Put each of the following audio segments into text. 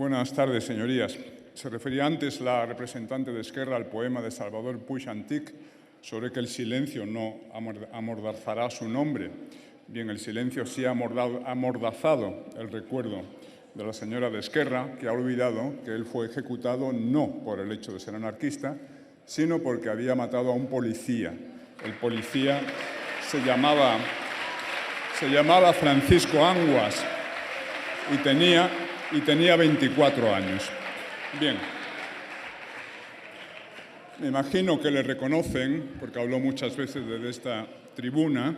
Buenas tardes, señorías. Se refería antes la representante de Esquerra al poema de Salvador Puig Antich sobre que el silencio no amordazará su nombre. Bien, el silencio sí ha amordazado el recuerdo de la señora de Esquerra, que ha olvidado que él fue ejecutado no por el hecho de ser anarquista, sino porque había matado a un policía. El policía se llamaba Francisco Anguas y tenía 24 años. Bien, me imagino que le reconocen, porque habló muchas veces desde esta tribuna,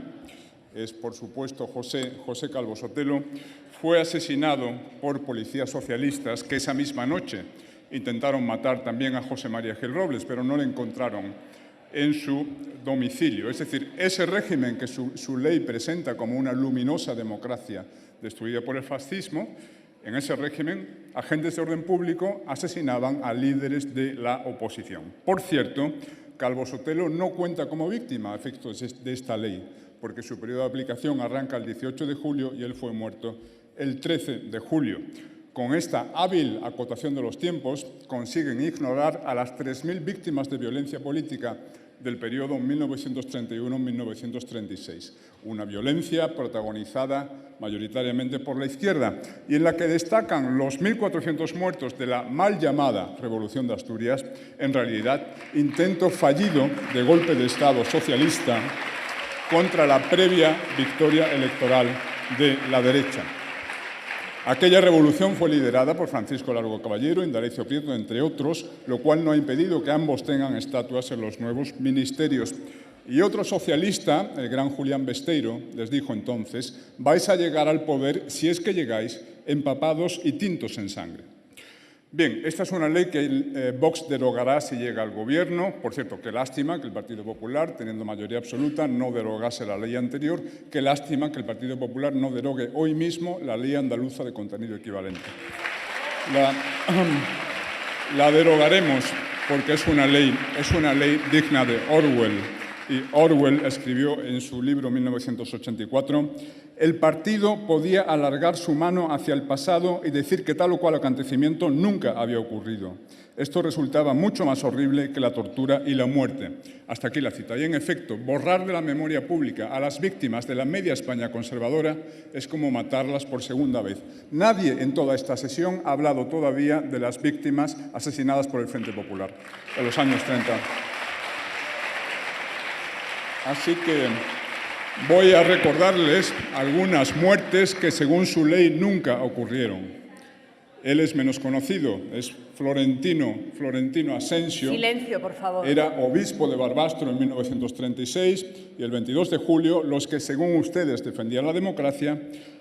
es por supuesto José Calvo Sotelo. Fue asesinado por policías socialistas que esa misma noche intentaron matar también a José María Gil Robles, pero no le encontraron en su domicilio. Es decir, ese régimen que su ley presenta como una luminosa democracia destruida por el fascismo, en ese régimen, agentes de orden público asesinaban a líderes de la oposición. Por cierto, Calvo Sotelo no cuenta como víctima a efectos de esta ley, porque su periodo de aplicación arranca el 18 de julio y él fue muerto el 13 de julio. Con esta hábil acotación de los tiempos, consiguen ignorar a las 3.000 víctimas de violencia política del periodo 1931-1936. Una violencia protagonizada mayoritariamente por la izquierda y en la que destacan los 1.400 muertos de la mal llamada Revolución de Asturias, en realidad intento fallido de golpe de Estado socialista contra la previa victoria electoral de la derecha. Aquella revolución fue liderada por Francisco Largo Caballero, Indalecio Prieto, entre otros, lo cual no ha impedido que ambos tengan estatuas en los nuevos ministerios. Y otro socialista, el gran Julián Besteiro, les dijo entonces: vais a llegar al poder, si es que llegáis, empapados y tintos en sangre. Bien, esta es una ley que Vox derogará si llega al gobierno. Por cierto, qué lástima que el Partido Popular, teniendo mayoría absoluta, no derogase la ley anterior. Qué lástima que el Partido Popular no derogue hoy mismo la ley andaluza de contenido equivalente. La derogaremos porque es una ley digna de Orwell. Y Orwell escribió en su libro 1984: el partido podía alargar su mano hacia el pasado y decir que tal o cual acontecimiento nunca había ocurrido. Esto resultaba mucho más horrible que la tortura y la muerte. Hasta aquí la cita. Y en efecto, borrar de la memoria pública a las víctimas de la media España conservadora es como matarlas por segunda vez. Nadie en toda esta sesión ha hablado todavía de las víctimas asesinadas por el Frente Popular en los años 30. Así que voy a recordarles algunas muertes que, según su ley, nunca ocurrieron. Él es menos conocido, es Florentino Asensio. Silencio, por favor. Era obispo de Barbastro en 1936 y el 22 de julio los que, según ustedes, defendían la democracia,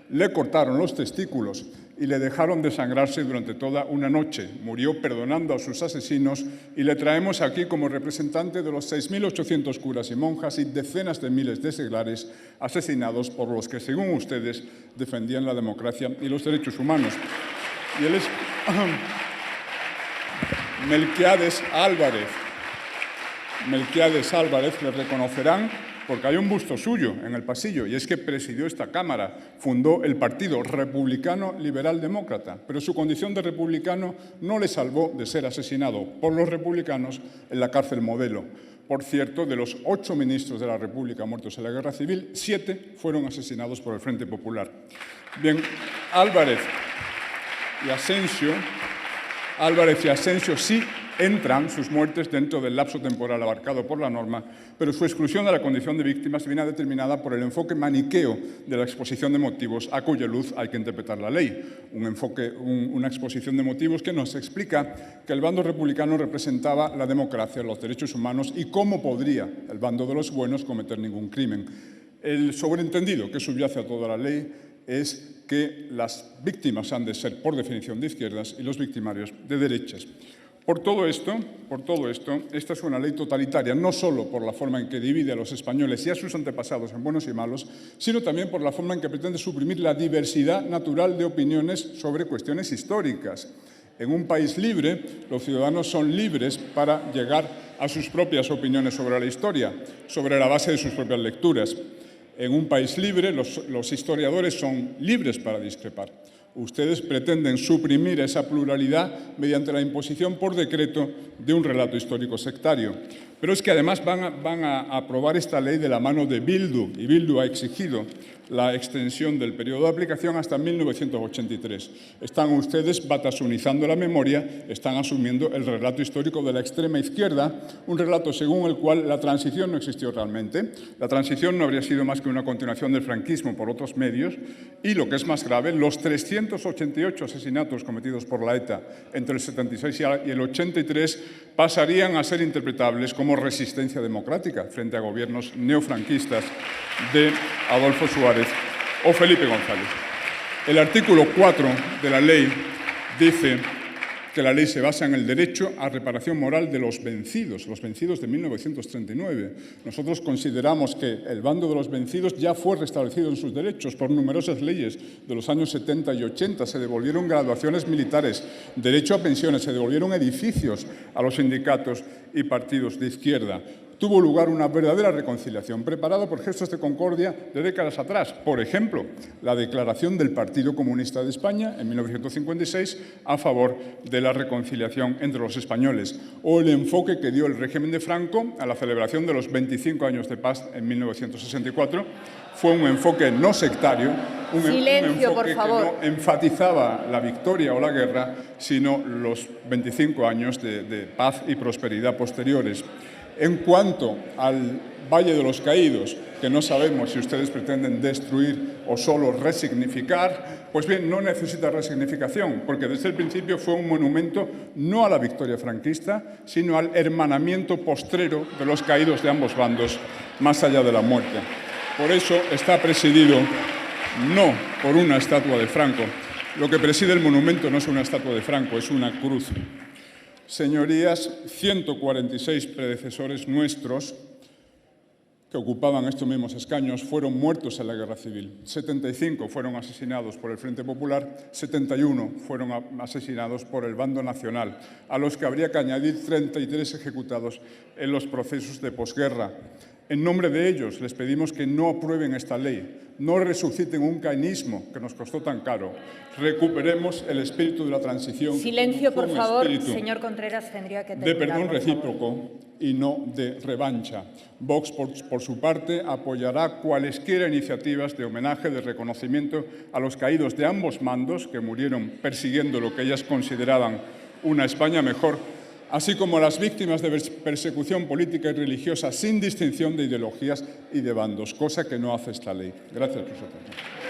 le cortaron los testículos y le dejaron desangrarse durante toda una noche. Murió perdonando a sus asesinos y le traemos aquí como representante de los 6.800 curas y monjas y decenas de miles de seglares asesinados por los que, según ustedes, defendían la democracia y los derechos humanos. Y él es Melquiades Álvarez, le reconocerán porque hay un busto suyo en el pasillo, y es que presidió esta Cámara, fundó el Partido Republicano Liberal Demócrata, pero su condición de republicano no le salvó de ser asesinado por los republicanos en la cárcel Modelo. Por cierto, de los 8 ministros de la República muertos en la Guerra Civil, 7 fueron asesinados por el Frente Popular. Bien, Álvarez y Asensio sí entran sus muertes dentro del lapso temporal abarcado por la norma, pero su exclusión de la condición de víctimas viene determinada por el enfoque maniqueo de la exposición de motivos a cuya luz hay que interpretar la ley. Una exposición de motivos que nos explica que el bando republicano representaba la democracia, los derechos humanos y cómo podría el bando de los buenos cometer ningún crimen. El sobreentendido que subyace a toda la ley es que las víctimas han de ser, por definición, de izquierdas y los victimarios de derechas. Por todo esto, esta es una ley totalitaria, no solo por la forma en que divide a los españoles y a sus antepasados en buenos y malos, sino también por la forma en que pretende suprimir la diversidad natural de opiniones sobre cuestiones históricas. En un país libre, los ciudadanos son libres para llegar a sus propias opiniones sobre la historia, sobre la base de sus propias lecturas. En un país libre, los historiadores son libres para discrepar. Ustedes pretenden suprimir esa pluralidad mediante la imposición por decreto de un relato histórico sectario. Pero es que además van a aprobar esta ley de la mano de Bildu, y Bildu ha exigido la extensión del periodo de aplicación hasta 1983. Están ustedes batasunizando la memoria, están asumiendo el relato histórico de la extrema izquierda, un relato según el cual la transición no existió realmente. La transición no habría sido más que una continuación del franquismo por otros medios y, lo que es más grave, los 388 asesinatos cometidos por la ETA entre el 76 y el 83 pasarían a ser interpretables como resistencia democrática frente a gobiernos neofranquistas de Adolfo Suárez o Felipe González. El artículo 4 de la ley dice que la ley se basa en el derecho a reparación moral de los vencidos de 1939. Nosotros consideramos que el bando de los vencidos ya fue restablecido en sus derechos por numerosas leyes de los años 70 y 80. Se devolvieron graduaciones militares, derecho a pensiones, se devolvieron edificios a los sindicatos y partidos de izquierda. Tuvo lugar una verdadera reconciliación, preparada por gestos de concordia de décadas atrás. Por ejemplo, la declaración del Partido Comunista de España en 1956 a favor de la reconciliación entre los españoles, o el enfoque que dio el régimen de Franco a la celebración de los 25 años de paz en 1964. Fue un enfoque no sectario, un enfoque que no enfatizaba la victoria o la guerra, sino los 25 años de paz y prosperidad posteriores. En cuanto al Valle de los Caídos, que no sabemos si ustedes pretenden destruir o solo resignificar, pues bien, no necesita resignificación, porque desde el principio fue un monumento no a la victoria franquista, sino al hermanamiento postrero de los caídos de ambos bandos, más allá de la muerte. Por eso está presidido no por una estatua de Franco. Lo que preside el monumento no es una estatua de Franco, es una cruz. Señorías, 146 predecesores nuestros que ocupaban estos mismos escaños fueron muertos en la Guerra Civil. 75 fueron asesinados por el Frente Popular, 71 fueron asesinados por el bando nacional, a los que habría que añadir 33 ejecutados en los procesos de posguerra. En nombre de ellos les pedimos que no aprueben esta ley, no resuciten un caínismo que nos costó tan caro. Recuperemos el espíritu de la transición. Silencio, por favor. Señor Contreras, tendría que terminar. De perdón recíproco y no de revancha. Vox, por su parte, apoyará cualesquiera iniciativas de homenaje, de reconocimiento a los caídos de ambos mandos que murieron persiguiendo lo que ellas consideraban una España mejor, así como a las víctimas de persecución política y religiosa sin distinción de ideologías y de bandos, cosa que no hace esta ley. Gracias por su atención.